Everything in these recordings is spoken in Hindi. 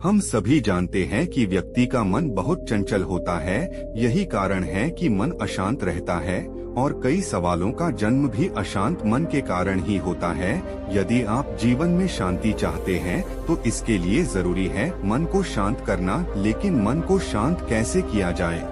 हम सभी जानते हैं कि व्यक्ति का मन बहुत चंचल होता है। यही कारण है कि मन अशांत रहता है और कई सवालों का जन्म भी अशांत मन के कारण ही होता है। यदि आप जीवन में शांति चाहते हैं तो इसके लिए जरूरी है मन को शांत करना। लेकिन मन को शांत कैसे किया जाए?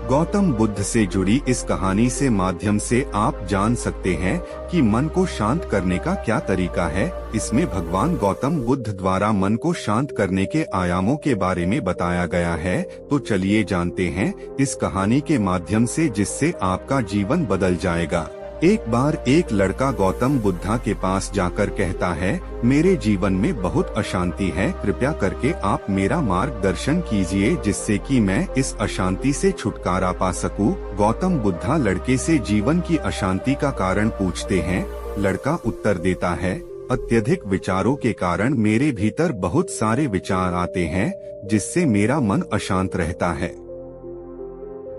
गौतम बुद्ध से जुड़ी इस कहानी से माध्यम से आप जान सकते हैं कि मन को शांत करने का क्या तरीका है। इसमें भगवान गौतम बुद्ध द्वारा मन को शांत करने के आयामों के बारे में बताया गया है। तो चलिए जानते हैं इस कहानी के माध्यम से, जिससे आपका जीवन बदल जाएगा। एक बार एक लड़का गौतम बुद्धा के पास जाकर कहता है, मेरे जीवन में बहुत अशांति है, कृपया करके आप मेरा मार्गदर्शन कीजिए जिससे कि मैं इस अशांति से छुटकारा पा सकूं। गौतम बुद्धा लड़के से जीवन की अशांति का कारण पूछते हैं। लड़का उत्तर देता है, अत्यधिक विचारों के कारण मेरे भीतर बहुत सारे विचार आते हैं जिससे मेरा मन अशांत रहता है।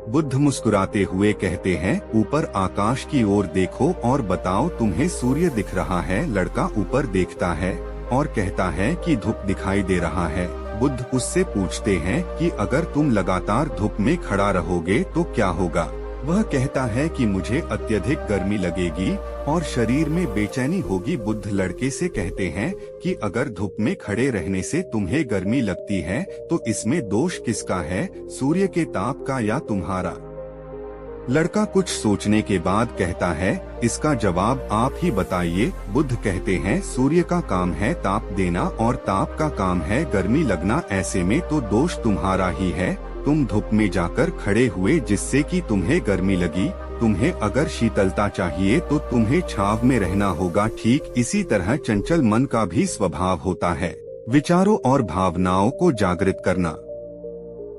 बुद्ध मुस्कुराते हुए कहते हैं, ऊपर आकाश की ओर देखो और बताओ तुम्हें सूर्य दिख रहा है। लड़का ऊपर देखता है और कहता है कि धूप दिखाई दे रहा है। बुद्ध उससे पूछते हैं कि अगर तुम लगातार धूप में खड़ा रहोगे तो क्या होगा? वह कहता है कि मुझे अत्यधिक गर्मी लगेगी और शरीर में बेचैनी होगी। बुद्ध लड़के से कहते हैं कि अगर धूप में खड़े रहने से तुम्हें गर्मी लगती है तो इसमें दोष किसका है, सूर्य के ताप का या तुम्हारा? लड़का कुछ सोचने के बाद कहता है, इसका जवाब आप ही बताइए। बुद्ध कहते हैं, सूर्य का काम है ताप देना और ताप का काम है गर्मी लगना। ऐसे में तो दोष तुम्हारा ही है। तुम धूप में जाकर खड़े हुए जिससे कि तुम्हें गर्मी लगी। तुम्हें अगर शीतलता चाहिए तो तुम्हें छांव में रहना होगा। ठीक इसी तरह चंचल मन का भी स्वभाव होता है, विचारों और भावनाओं को जागृत करना।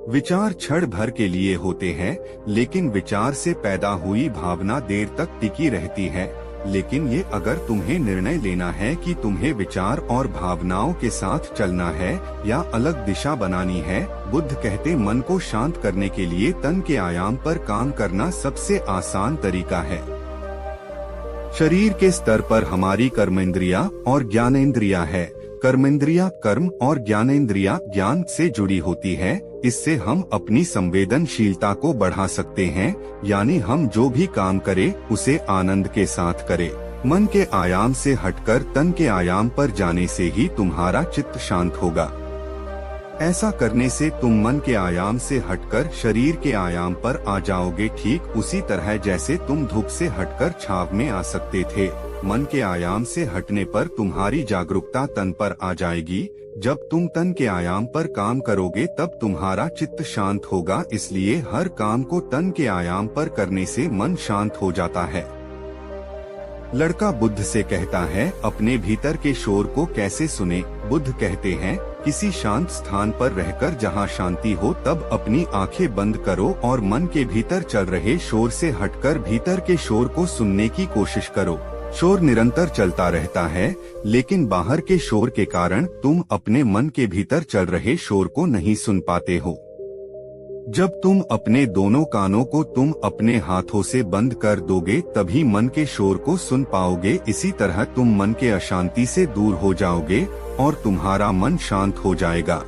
विचार क्षण भर के लिए होते हैं, लेकिन विचार से पैदा हुई भावना देर तक टिकी रहती है। लेकिन ये अगर तुम्हें निर्णय लेना है कि तुम्हें विचार और भावनाओं के साथ चलना है या अलग दिशा बनानी है। बुद्ध कहते, मन को शांत करने के लिए तन के आयाम पर काम करना सबसे आसान तरीका है। शरीर के स्तर पर हमारी कर्मेंद्रिया और ज्ञानेंद्रिया है। कर्मेंद्रिया कर्म और ज्ञानेंद्रिया ज्ञान से जुड़ी होती है। इससे हम अपनी संवेदनशीलता को बढ़ा सकते हैं, यानी हम जो भी काम करें उसे आनंद के साथ करें। मन के आयाम से हटकर तन के आयाम पर जाने से ही तुम्हारा चित्त शांत होगा। ऐसा करने से तुम मन के आयाम से हटकर शरीर के आयाम पर आ जाओगे, ठीक उसी तरह जैसे तुम धूप से हटकर छांव में आ सकते थे। मन के आयाम से हटने पर तुम्हारी जागरूकता तन पर आ जाएगी। जब तुम तन के आयाम पर काम करोगे तब तुम्हारा चित्त शांत होगा। इसलिए हर काम को तन के आयाम पर करने से मन शांत हो जाता है। लड़का बुद्ध से कहता है, अपने भीतर के शोर को कैसे सुने? बुद्ध कहते हैं, किसी शांत स्थान पर रहकर जहां शांति हो तब अपनी आंखें बंद करो और मन के भीतर चल रहे शोर से हटकर भीतर के शोर को सुनने की कोशिश करो। शोर निरंतर चलता रहता है, लेकिन बाहर के शोर के कारण तुम अपने मन के भीतर चल रहे शोर को नहीं सुन पाते हो। जब तुम अपने दोनों कानों को तुम अपने हाथों से बंद कर दोगे तभी मन के शोर को सुन पाओगे। इसी तरह तुम मन के अशांति से दूर हो जाओगे और तुम्हारा मन शांत हो जाएगा।